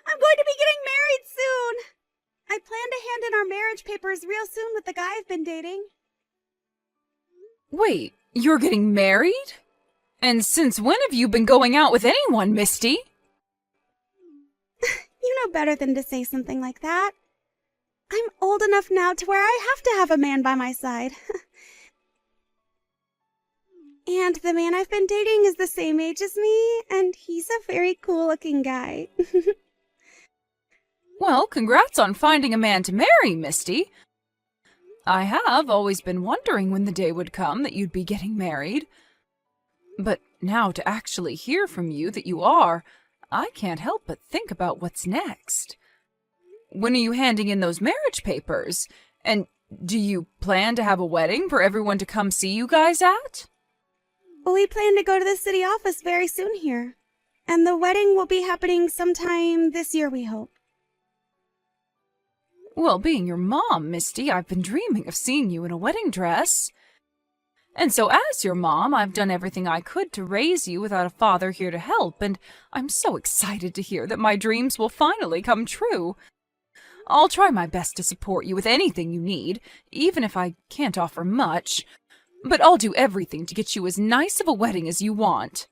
I'm going to be getting married soon. I plan to hand in our marriage papers real soon with the guy I've been dating. Wait, you're getting married? And since when have you been going out with anyone, Misty? You know better than to say something like that. I'm old enough now to where I have to have a man by my side. And the man I've been dating is the same age as me, and he's a very cool-looking guy. Well, congrats on finding a man to marry, Misty. I have always been wondering when the day would come that you'd be getting married. But now to actually hear from you that you are, I can't help but think about what's next. When are you handing in those marriage papers? And do you plan to have a wedding for everyone to come see you guys at? We plan to go to the city office very soon here. And the wedding will be happening sometime this year, we hope. Well, being your mom, Misty, I've been dreaming of seeing you in a wedding dress. And so as your mom, I've done everything I could to raise you without a father here to help, and I'm so excited to hear that my dreams will finally come true. I'll try my best to support you with anything you need, even if I can't offer much. But I'll do everything to get you as nice of a wedding as you want.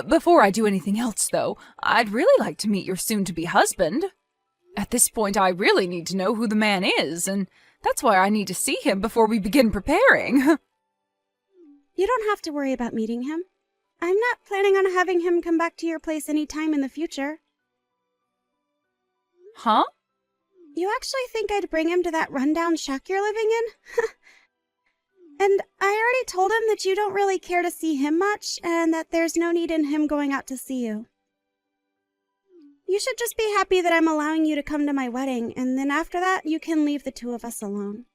Before I do anything else, though, I'd really like to meet your soon-to-be husband. At this point, I really need to know who the man is, and that's why I need to see him before we begin preparing. You don't have to worry about meeting him. I'm not planning on having him come back to your place any time in the future. Huh? You actually think I'd bring him to that rundown shack you're living in? And I already told him that you don't really care to see him much, and that there's no need in him going out to see you. You should just be happy that I'm allowing you to come to my wedding, and then after that, you can leave the two of us alone.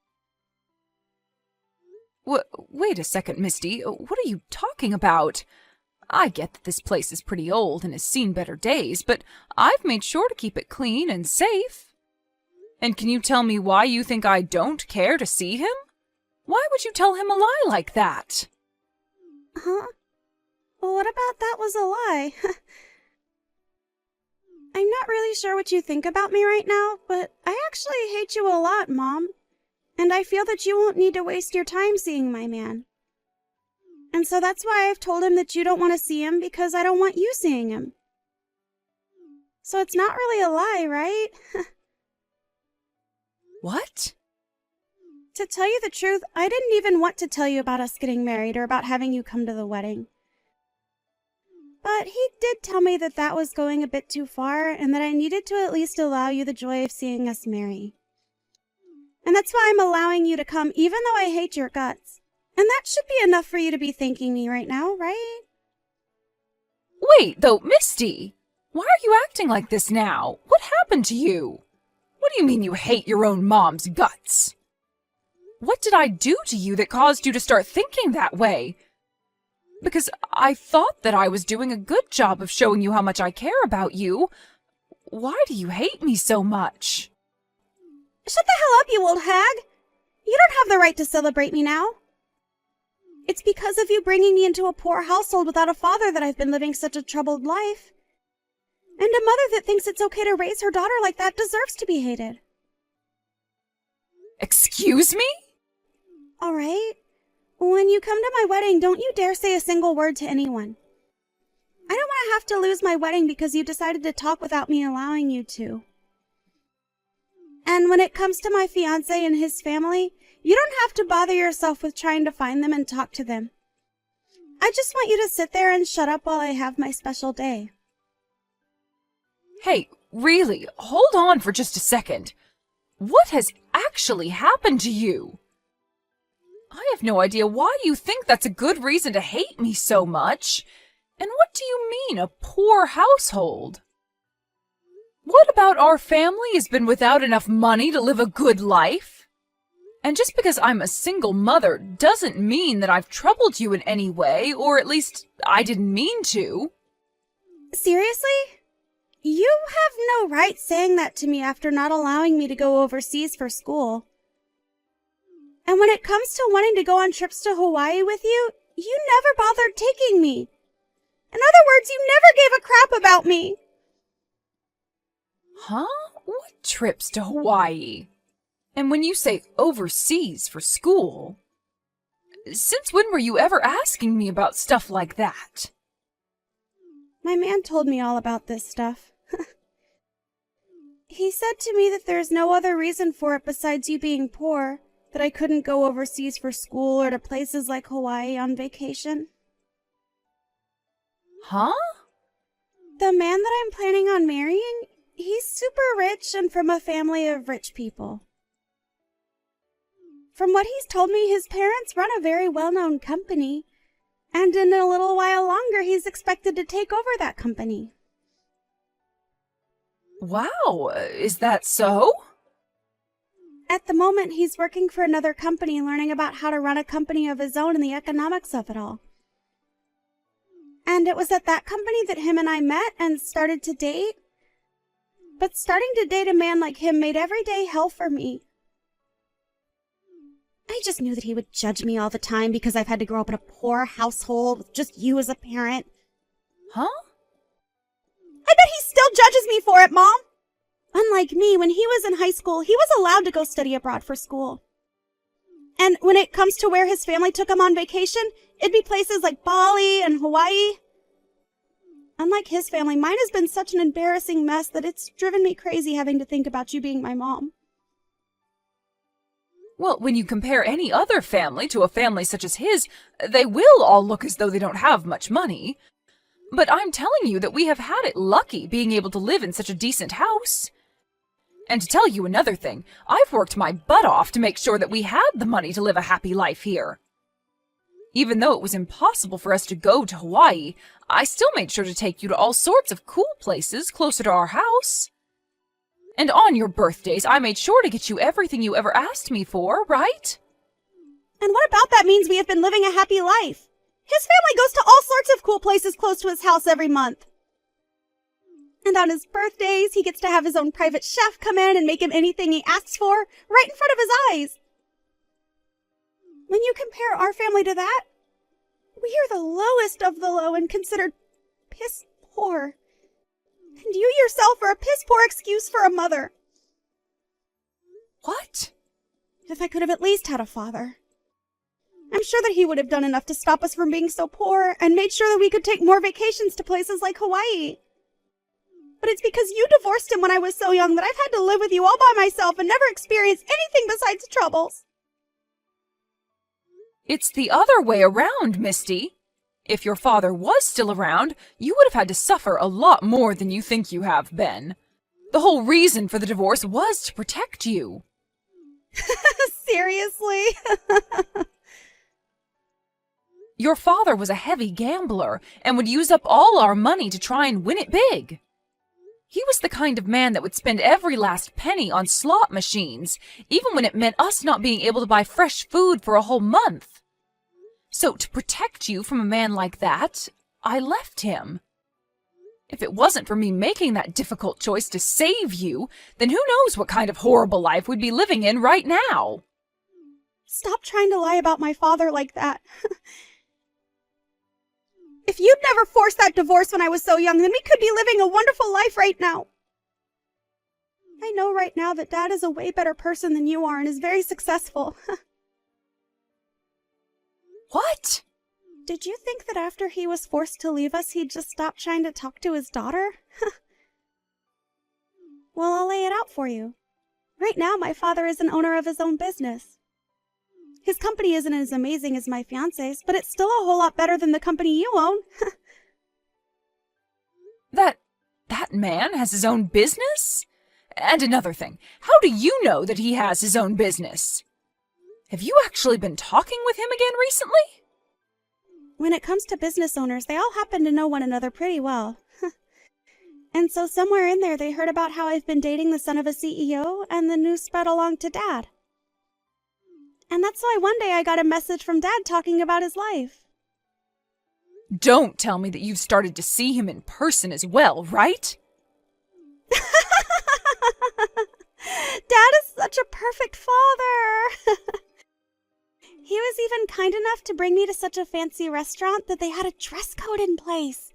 Wait a second, Misty. What are you talking about? I get that this place is pretty old and has seen better days, but I've made sure to keep it clean and safe. And can you tell me why you think I don't care to see him? Why would you tell him a lie like that? Huh? Well, what about that was a lie? I'm not really sure what you think about me right now, but I actually hate you a lot, Mom. And I feel that you won't need to waste your time seeing my man. And so that's why I've told him that you don't want to see him, because I don't want you seeing him. So it's not really a lie, right? What? To tell you the truth, I didn't even want to tell you about us getting married or about having you come to the wedding. But he did tell me that that was going a bit too far, and that I needed to at least allow you the joy of seeing us marry. And that's why I'm allowing you to come, even though I hate your guts. And that should be enough for you to be thanking me right now, right? Wait, though, Misty! Why are you acting like this now? What happened to you? What do you mean you hate your own mom's guts? What did I do to you that caused you to start thinking that way? Because I thought that I was doing a good job of showing you how much I care about you. Why do you hate me so much? Shut the hell up, you old hag! You don't have the right to celebrate me now. It's because of you bringing me into a poor household without a father that I've been living such a troubled life. And a mother that thinks it's okay to raise her daughter like that deserves to be hated. Excuse me? All right. When you come to my wedding, don't you dare say a single word to anyone. I don't want to have to lose my wedding because you decided to talk without me allowing you to. And when it comes to my fiancé and his family, you don't have to bother yourself with trying to find them and talk to them. I just want you to sit there and shut up while I have my special day. Hey, really, hold on for just a second. What has actually happened to you? I have no idea why you think that's a good reason to hate me so much. And what do you mean, a poor household? What about our family has been without enough money to live a good life? And just because I'm a single mother doesn't mean that I've troubled you in any way, or at least I didn't mean to. Seriously? You have no right saying that to me after not allowing me to go overseas for school. And when it comes to wanting to go on trips to Hawaii with you, you never bothered taking me. In other words, you never gave a crap about me. Huh? What trips to Hawaii? And when you say overseas for school, since when were you ever asking me about stuff like that? My man told me all about this stuff. He said to me that there's no other reason for it besides you being poor, that I couldn't go overseas for school or to places like Hawaii on vacation. Huh? The man that I'm planning on marrying, he's super rich and from a family of rich people. From what he's told me, his parents run a very well-known company, and in a little while longer, he's expected to take over that company. Wow, is that so? At the moment, he's working for another company, learning about how to run a company of his own and the economics of it all. And it was at that company that him and I met and started to date. But starting to date a man like him made every day hell for me. I just knew that he would judge me all the time because I've had to grow up in a poor household with just you as a parent. Huh? I bet he still judges me for it, Mom! Unlike me, when he was in high school, he was allowed to go study abroad for school. And when it comes to where his family took him on vacation, it'd be places like Bali and Hawaii. Unlike his family, mine has been such an embarrassing mess that it's driven me crazy having to think about you being my mom. Well, when you compare any other family to a family such as his, they will all look as though they don't have much money. But I'm telling you that we have had it lucky being able to live in such a decent house. And to tell you another thing, I've worked my butt off to make sure that we had the money to live a happy life here. Even though it was impossible for us to go to Hawaii, I still made sure to take you to all sorts of cool places closer to our house. And on your birthdays, I made sure to get you everything you ever asked me for, right? And what about that means we have been living a happy life? His family goes to all sorts of cool places close to his house every month. And on his birthdays, he gets to have his own private chef come in and make him anything he asks for, right in front of his eyes. When you compare our family to that, we are the lowest of the low and considered piss poor. And you yourself are a piss poor excuse for a mother. What? If I could have at least had a father. I'm sure that he would have done enough to stop us from being so poor and made sure that we could take more vacations to places like Hawaii. But it's because you divorced him when I was so young that I've had to live with you all by myself and never experienced anything besides troubles. It's the other way around, Misty. If your father was still around, you would have had to suffer a lot more than you think you have been. The whole reason for the divorce was to protect you. Seriously? Your father was a heavy gambler and would use up all our money to try and win it big. He was the kind of man that would spend every last penny on slot machines, even when it meant us not being able to buy fresh food for a whole month. So to protect you from a man like that, I left him. If it wasn't for me making that difficult choice to save you, then who knows what kind of horrible life we'd be living in right now. Stop trying to lie about my father like that. If you'd never forced that divorce when I was so young, then we could be living a wonderful life right now. I know right now that Dad is a way better person than you are and is very successful. What? Did you think that after he was forced to leave us, he'd just stop trying to talk to his daughter? Well, I'll lay it out for you. Right now, my father is an owner of his own business. His company isn't as amazing as my fiance's, but it's still a whole lot better than the company you own. That man has his own business? And another thing, how do you know that he has his own business? Have you actually been talking with him again recently? When it comes to business owners, they all happen to know one another pretty well. And so somewhere in there, they heard about how I've been dating the son of a CEO, and the news spread along to Dad. And that's why one day I got a message from Dad talking about his life. Don't tell me that you've started to see him in person as well, right? Dad is such a perfect father. He was even kind enough to bring me to such a fancy restaurant that they had a dress code in place.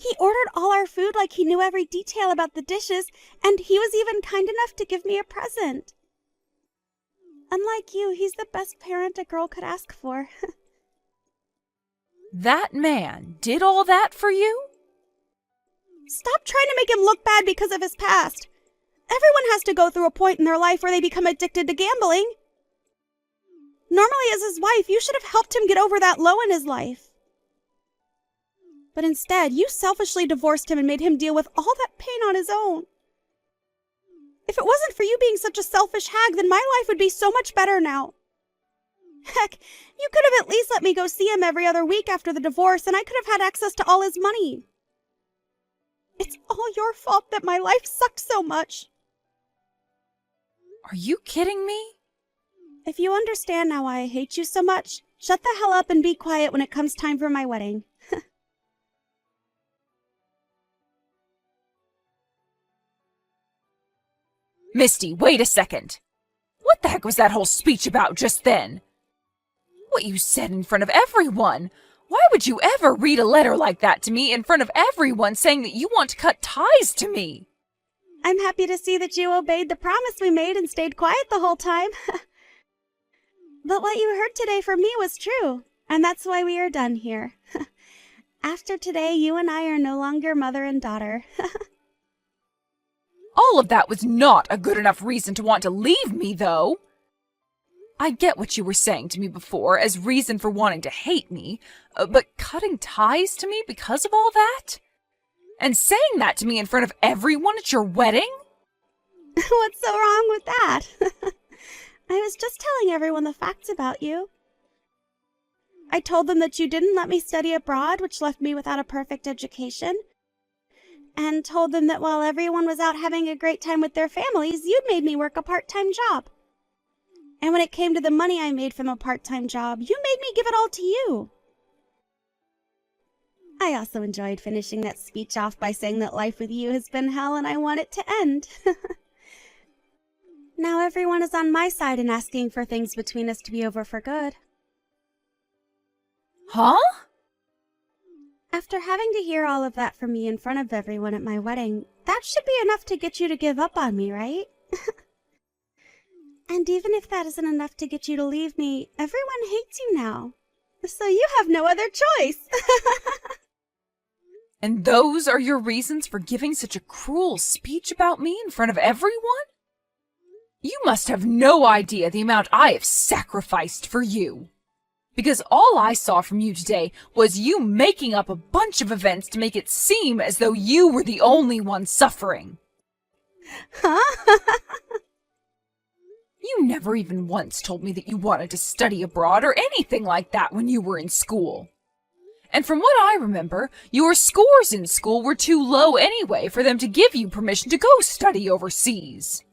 He ordered all our food like he knew every detail about the dishes, and he was even kind enough to give me a present. Unlike you, he's the best parent a girl could ask for. That man did all that for you? Stop trying to make him look bad because of his past. Everyone has to go through a point in their life where they become addicted to gambling. Normally, as his wife, you should have helped him get over that low in his life. But instead, you selfishly divorced him and made him deal with all that pain on his own. If it wasn't for you being such a selfish hag, then my life would be so much better now. Heck, you could have at least let me go see him every other week after the divorce, and I could have had access to all his money. It's all your fault that my life sucked so much. Are you kidding me? If you understand now why I hate you so much, shut the hell up and be quiet when it comes time for my wedding. Misty, wait a second. What the heck was that whole speech about just then? What you said in front of everyone? Why would you ever read a letter like that to me in front of everyone saying that you want to cut ties to me? I'm happy to see that you obeyed the promise we made and stayed quiet the whole time. But what you heard today from me was true, and that's why we are done here. After today, you and I are no longer mother and daughter. All of that was not a good enough reason to want to leave me, though. I get what you were saying to me before as reason for wanting to hate me, but cutting ties to me because of all that? And saying that to me in front of everyone at your wedding? What's so wrong with that? I was just telling everyone the facts about you. I told them that you didn't let me study abroad, which left me without a perfect education, and told them that while everyone was out having a great time with their families, you'd made me work a part-time job. And when it came to the money I made from a part-time job, you made me give it all to you. I also enjoyed finishing that speech off by saying that life with you has been hell and I want it to end. Now everyone is on my side and asking for things between us to be over for good. Huh? After having to hear all of that from me in front of everyone at my wedding, that should be enough to get you to give up on me, right? And even if that isn't enough to get you to leave me, everyone hates you now. So you have no other choice. And those are your reasons for giving such a cruel speech about me in front of everyone? You must have no idea the amount I have sacrificed for you. Because all I saw from you today was you making up a bunch of events to make it seem as though you were the only one suffering. Huh? You never even once told me that you wanted to study abroad or anything like that when you were in school. And from what I remember, your scores in school were too low anyway for them to give you permission to go study overseas.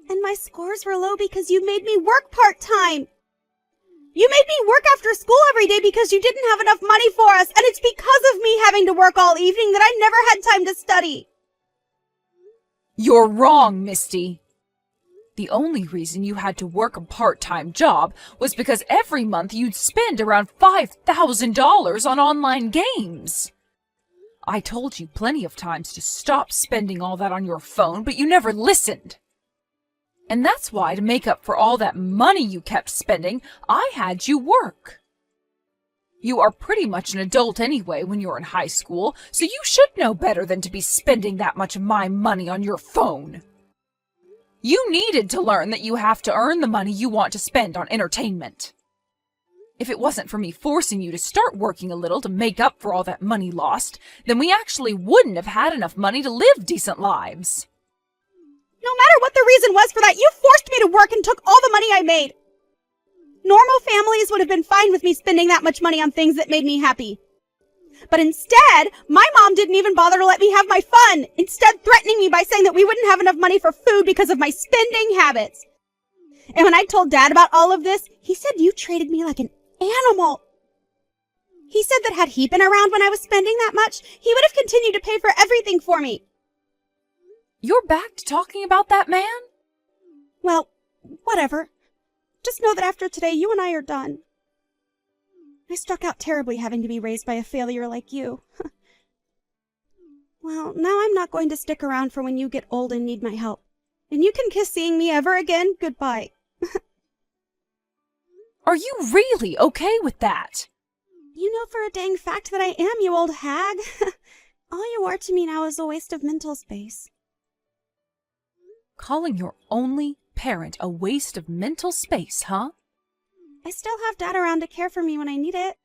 And my scores were low because you made me work part-time. You made me work after school every day because you didn't have enough money for us, and it's because of me having to work all evening that I never had time to study. You're wrong, Misty. The only reason you had to work a part-time job was because every month you'd spend around $5,000 on online games. I told you plenty of times to stop spending all that on your phone, but you never listened. And that's why, to make up for all that money you kept spending, I had you work. You are pretty much an adult anyway when you're in high school, so you should know better than to be spending that much of my money on your phone. You needed to learn that you have to earn the money you want to spend on entertainment. If it wasn't for me forcing you to start working a little to make up for all that money lost, then we actually wouldn't have had enough money to live decent lives. No matter what the reason was for that, you forced me to work and took all the money I made. Normal families would have been fine with me spending that much money on things that made me happy. But instead, my mom didn't even bother to let me have my fun, instead threatening me by saying that we wouldn't have enough money for food because of my spending habits. And when I told Dad about all of this, he said you treated me like an animal. He said that had he been around when I was spending that much, he would have continued to pay for everything for me. You're back to talking about that man? Well, whatever. Just know that after today, you and I are done. I struck out terribly having to be raised by a failure like you. Well, now I'm not going to stick around for when you get old and need my help. And you can kiss seeing me ever again. Goodbye. Are you really okay with that? You know for a dang fact that I am, you old hag. All you are to me now is a waste of mental space. Calling your only parent a waste of mental space, huh? I still have Dad around to care for me when I need it.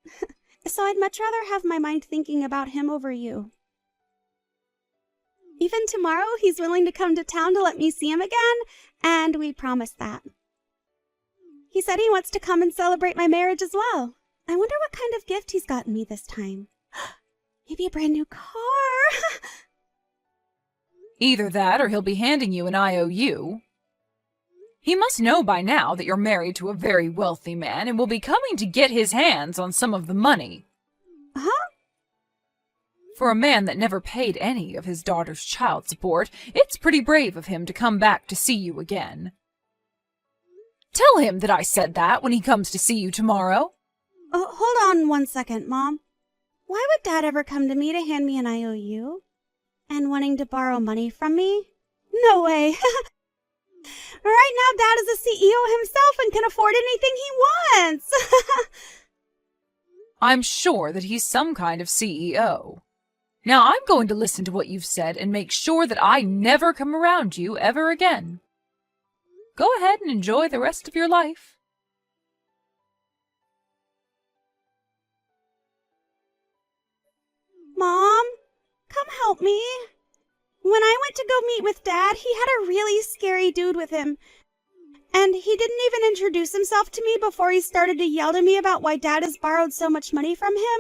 So I'd much rather have my mind thinking about him over you. Even tomorrow, he's willing to come to town to let me see him again, and we promised that. He said he wants to come and celebrate my marriage as well. I wonder what kind of gift he's gotten me this time. Maybe a brand new car. Either that or he'll be handing you an IOU. He must know by now that you're married to a very wealthy man and will be coming to get his hands on some of the money. Huh? For a man that never paid any of his daughter's child support, it's pretty brave of him to come back to see you again. Tell him that I said that when he comes to see you tomorrow. Hold on 1 second, Mom. Why would Dad ever come to me to hand me an IOU? And wanting to borrow money from me? No way. Right now, Dad is a CEO himself and can afford anything he wants. I'm sure that he's some kind of CEO. Now I'm going to listen to what you've said and make sure that I never come around you ever again. Go ahead and enjoy the rest of your life. Mom, come help me. When I went to go meet with Dad, he had a really scary dude with him. And he didn't even introduce himself to me before he started to yell to me about why Dad has borrowed so much money from him.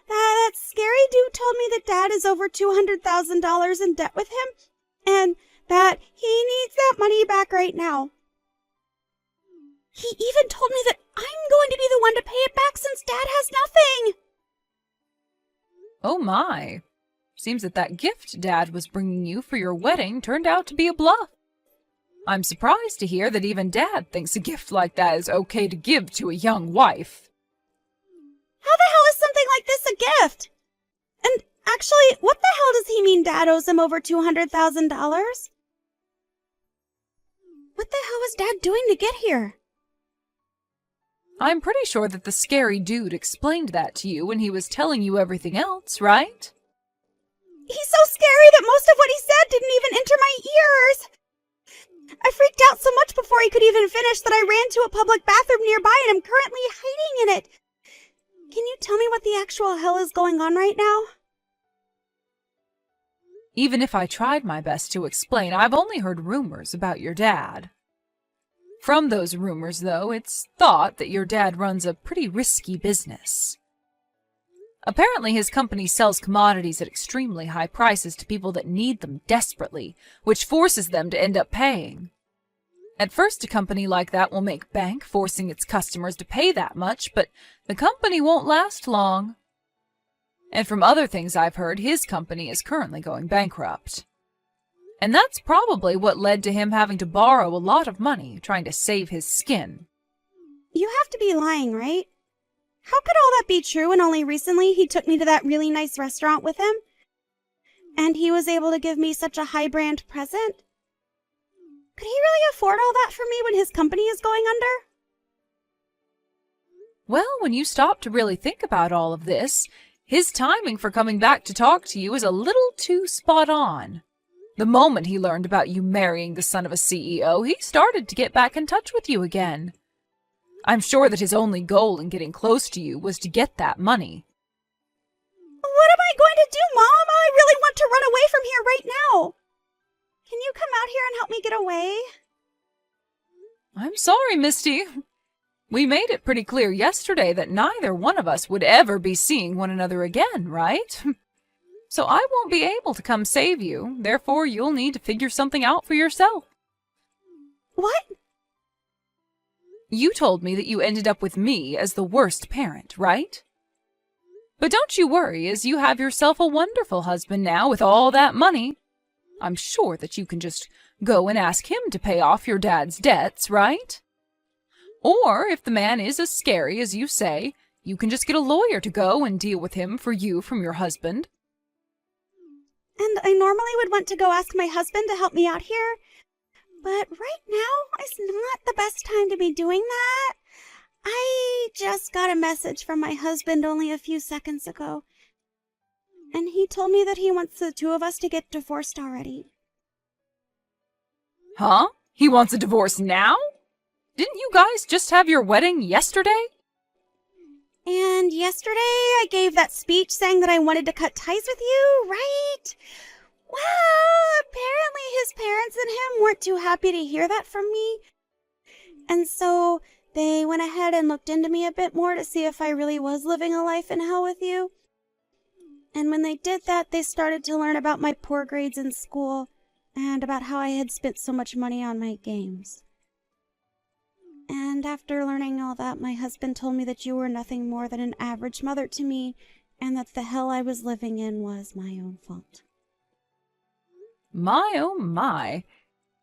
That scary dude told me that Dad is over $200,000 in debt with him, and that he needs that money back right now. He even told me that I'm going to be the one to pay it back since Dad has nothing. Oh my. Seems that gift Dad was bringing you for your wedding turned out to be a bluff. I'm surprised to hear that even Dad thinks a gift like that is okay to give to a young wife. How the hell is something like this a gift? And actually, what the hell does he mean Dad owes him over $200,000? What the hell was Dad doing to get here? I'm pretty sure that the scary dude explained that to you when he was telling you everything else, right? He's so scary that most of what he said didn't even enter my ears. I freaked out so much before he could even finish that I ran to a public bathroom nearby and am currently hiding in it. Can you tell me what the actual hell is going on right now? Even if I tried my best to explain, I've only heard rumors about your dad. From those rumors, though, it's thought that your dad runs a pretty risky business. Apparently, his company sells commodities at extremely high prices to people that need them desperately, which forces them to end up paying. At first, a company like that will make bank, forcing its customers to pay that much, but the company won't last long. And from other things I've heard, his company is currently going bankrupt. And that's probably what led to him having to borrow a lot of money, trying to save his skin. You have to be lying, right? How could all that be true when only recently he took me to that really nice restaurant with him? And he was able to give me such a high-brand present? Could he really afford all that for me when his company is going under? Well, when you stop to really think about all of this, his timing for coming back to talk to you is a little too spot on. The moment he learned about you marrying the son of a CEO, he started to get back in touch with you again. I'm sure that his only goal in getting close to you was to get that money. What am I going to do, Mom? I really want to run away from here right now. Can you come out here and help me get away? I'm sorry, Misty. We made it pretty clear yesterday that neither one of us would ever be seeing one another again, right? So I won't be able to come save you. Therefore, you'll need to figure something out for yourself. What? You told me that you ended up with me as the worst parent, right? But don't you worry, as you have yourself a wonderful husband now with all that money. I'm sure that you can just go and ask him to pay off your dad's debts, right? Or, if the man is as scary as you say, you can just get a lawyer to go and deal with him for you from your husband. I normally would want to go ask my husband to help me out here. But right now is not the best time to be doing that. I just got a message from my husband only a few seconds ago. And he told me that he wants the two of us to get divorced already. Huh? He wants a divorce now? Didn't you guys just have your wedding yesterday? And yesterday I gave that speech saying that I wanted to cut ties with you, right? Well, apparently his parents and him weren't too happy to hear that from me. And so they went ahead and looked into me a bit more to see if I really was living a life in hell with you. And when they did that, they started to learn about my poor grades in school and about how I had spent so much money on my games. And after learning all that, my husband told me that you were nothing more than an average mother to me, and that the hell I was living in was my own fault. My oh my.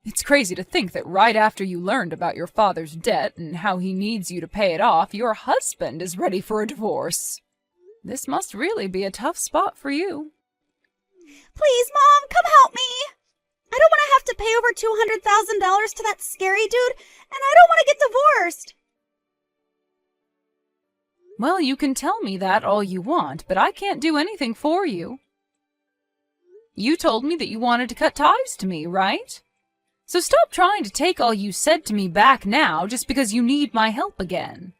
It's crazy to think that right after you learned about your father's debt and how he needs you to pay it off, your husband is ready for a divorce. This must really be a tough spot for you. Please, Mom, come help me! I don't want to have to pay over $200,000 to that scary dude, and I don't want to get divorced. Well, you can tell me that all you want, but I can't do anything for you. You told me that you wanted to cut ties to me, right? So stop trying to take all you said to me back now just because you need my help again.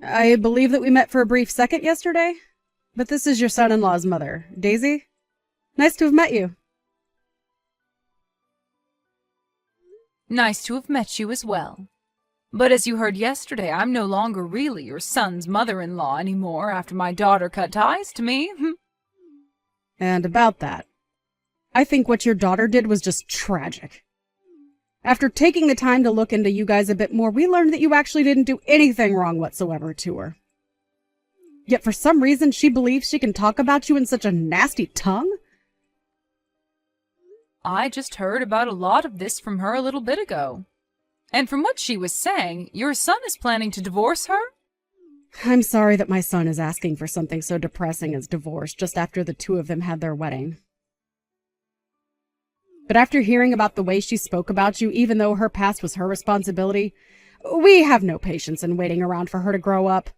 I believe that we met for a brief second yesterday, but this is your son-in-law's mother, Daisy. Nice to have met you. Nice to have met you as well. But as you heard yesterday, I'm no longer really your son's mother-in-law anymore after my daughter cut ties to me. And about that, I think what your daughter did was just tragic. After taking the time to look into you guys a bit more, we learned that you actually didn't do anything wrong whatsoever to her. Yet for some reason, she believes she can talk about you in such a nasty tongue? I just heard about a lot of this from her a little bit ago. And from what she was saying, your son is planning to divorce her? I'm sorry that my son is asking for something so depressing as divorce just after the two of them had their wedding. But after hearing about the way she spoke about you, even though her past was her responsibility, we have no patience in waiting around for her to grow up.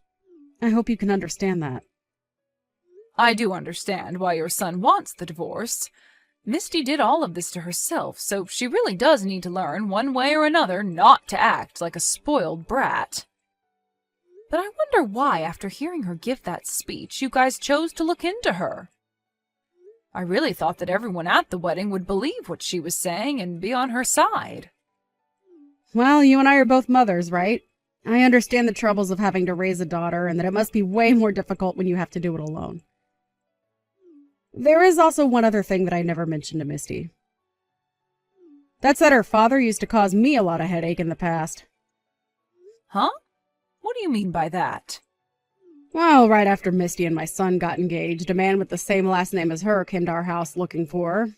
I hope you can understand that. I do understand why your son wants the divorce. Misty did all of this to herself, so she really does need to learn, one way or another, not to act like a spoiled brat. But I wonder why, after hearing her give that speech, you guys chose to look into her. I really thought that everyone at the wedding would believe what she was saying and be on her side. Well, you and I are both mothers, right? I understand the troubles of having to raise a daughter and that it must be way more difficult when you have to do it alone. There is also one other thing that I never mentioned to Misty. That's that her father used to cause me a lot of headache in the past. Huh? What do you mean by that? Well, right after Misty and my son got engaged, a man with the same last name as her came to our house looking for her.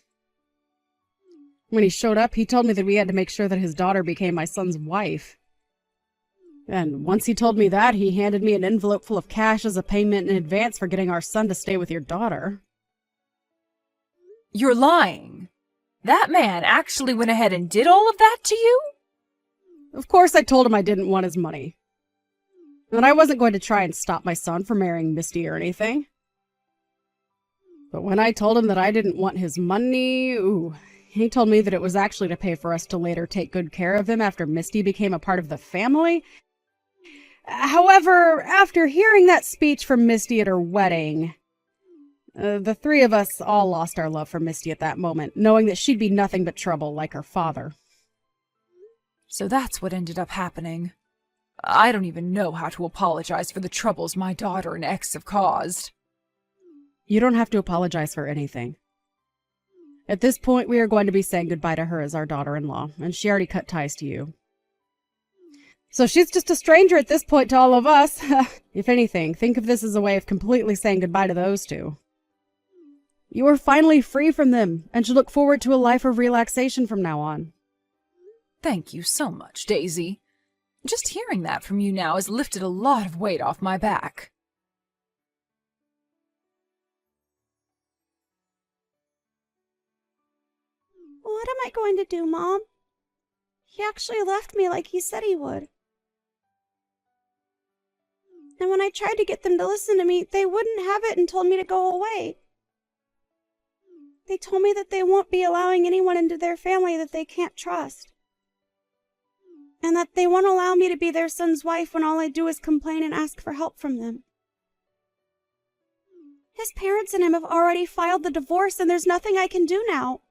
When he showed up, he told me that we had to make sure that his daughter became my son's wife. And once he told me that, he handed me an envelope full of cash as a payment in advance for getting our son to stay with your daughter. You're lying. That man actually went ahead and did all of that to you? Of course I told him I didn't want his money. And I wasn't going to try and stop my son from marrying Misty or anything. But when I told him that I didn't want his money, he told me that it was actually to pay for us to later take good care of him after Misty became a part of the family. However, after hearing that speech from Misty at her wedding, the three of us all lost our love for Misty at that moment, knowing that she'd be nothing but trouble like her father. So that's what ended up happening. I don't even know how to apologize for the troubles my daughter and ex have caused. You don't have to apologize for anything. At this point, we are going to be saying goodbye to her as our daughter-in-law, and she already cut ties to you. So she's just a stranger at this point to all of us. If anything, think of this as a way of completely saying goodbye to those two. You are finally free from them, and should look forward to a life of relaxation from now on. Thank you so much, Daisy. Just hearing that from you now has lifted a lot of weight off my back. What am I going to do, Mom? He actually left me like he said he would. And when I tried to get them to listen to me, they wouldn't have it and told me to go away. They told me that they won't be allowing anyone into their family that they can't trust. And that they won't allow me to be their son's wife when all I do is complain and ask for help from them. His parents and him have already filed the divorce, and there's nothing I can do now.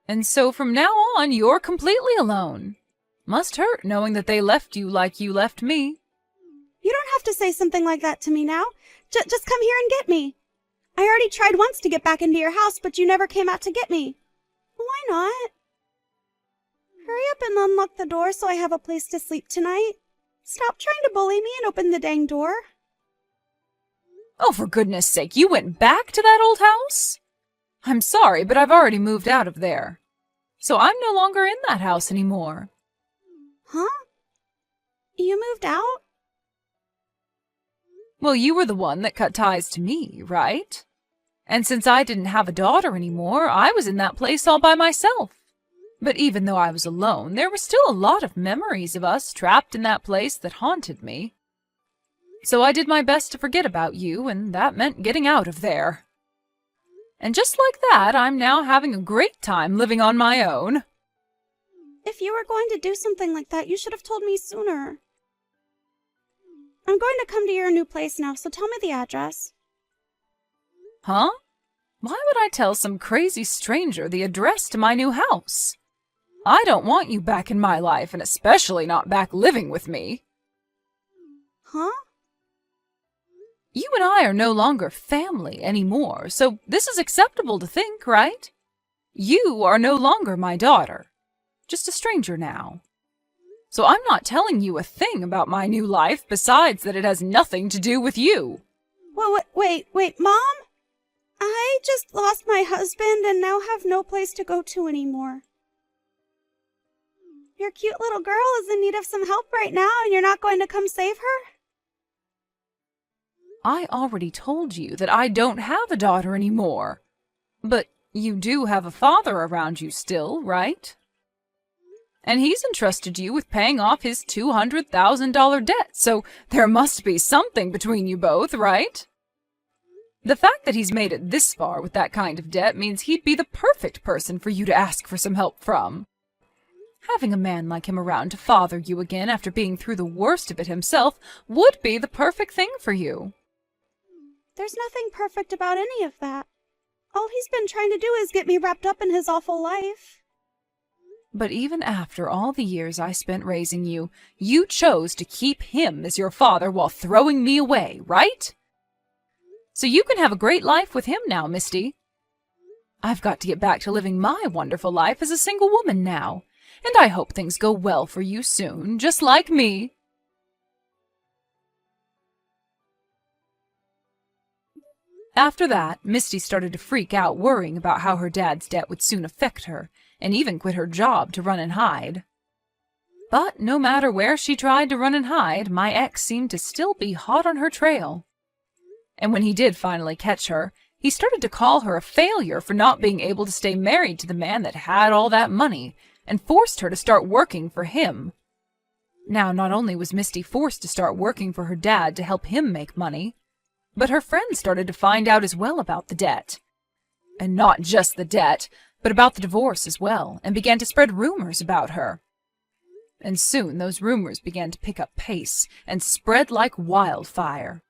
And so from now on, you're completely alone. Must hurt knowing that they left you like you left me. You don't have to say something like that to me now. Just come here and get me. I already tried once to get back into your house, but you never came out to get me. Why not? Hurry up and unlock the door so I have a place to sleep tonight. Stop trying to bully me and open the dang door. Oh, for goodness sake, you went back to that old house? I'm sorry, but I've already moved out of there. So I'm no longer in that house anymore. Huh? You moved out? Well, you were the one that cut ties to me, right? And since I didn't have a daughter anymore, I was in that place all by myself. But even though I was alone, there were still a lot of memories of us trapped in that place that haunted me. So I did my best to forget about you, and that meant getting out of there. And just like that, I'm now having a great time living on my own. If you were going to do something like that, you should have told me sooner. I'm going to come to your new place now, so tell me the address. Huh? Why would I tell some crazy stranger the address to my new house? I don't want you back in my life, and especially not back living with me. Huh? You and I are no longer family anymore, so this is acceptable to think, right? You are no longer my daughter, just a stranger now. So I'm not telling you a thing about my new life besides that it has nothing to do with you. Well, wait, Mom? I just lost my husband and now have no place to go to anymore. Your cute little girl is in need of some help right now, and you're not going to come save her? I already told you that I don't have a daughter anymore. But you do have a father around you still, right? And he's entrusted you with paying off his $200,000 debt, so there must be something between you both, right? The fact that he's made it this far with that kind of debt means he'd be the perfect person for you to ask for some help from. Having a man like him around to father you again after being through the worst of it himself would be the perfect thing for you. There's nothing perfect about any of that. All he's been trying to do is get me wrapped up in his awful life. But even after all the years I spent raising you, you chose to keep him as your father while throwing me away, right? So you can have a great life with him now, Misty. I've got to get back to living my wonderful life as a single woman now, and I hope things go well for you soon, just like me. After that, Misty started to freak out, worrying about how her dad's debt would soon affect her, and even quit her job to run and hide. But no matter where she tried to run and hide, my ex seemed to still be hot on her trail. And when he did finally catch her, he started to call her a failure for not being able to stay married to the man that had all that money, and forced her to start working for him. Now, not only was Misty forced to start working for her dad to help him make money, but her friends started to find out as well about the debt. And not just the debt, but about the divorce as well, and began to spread rumors about her. And soon those rumors began to pick up pace and spread like wildfire.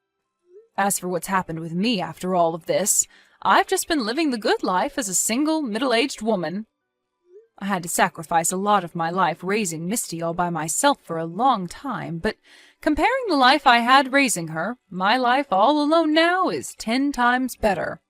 As for what's happened with me after all of this, I've just been living the good life as a single, middle-aged woman. I had to sacrifice a lot of my life raising Misty all by myself for a long time, but comparing the life I had raising her, my life all alone now is 10 times better.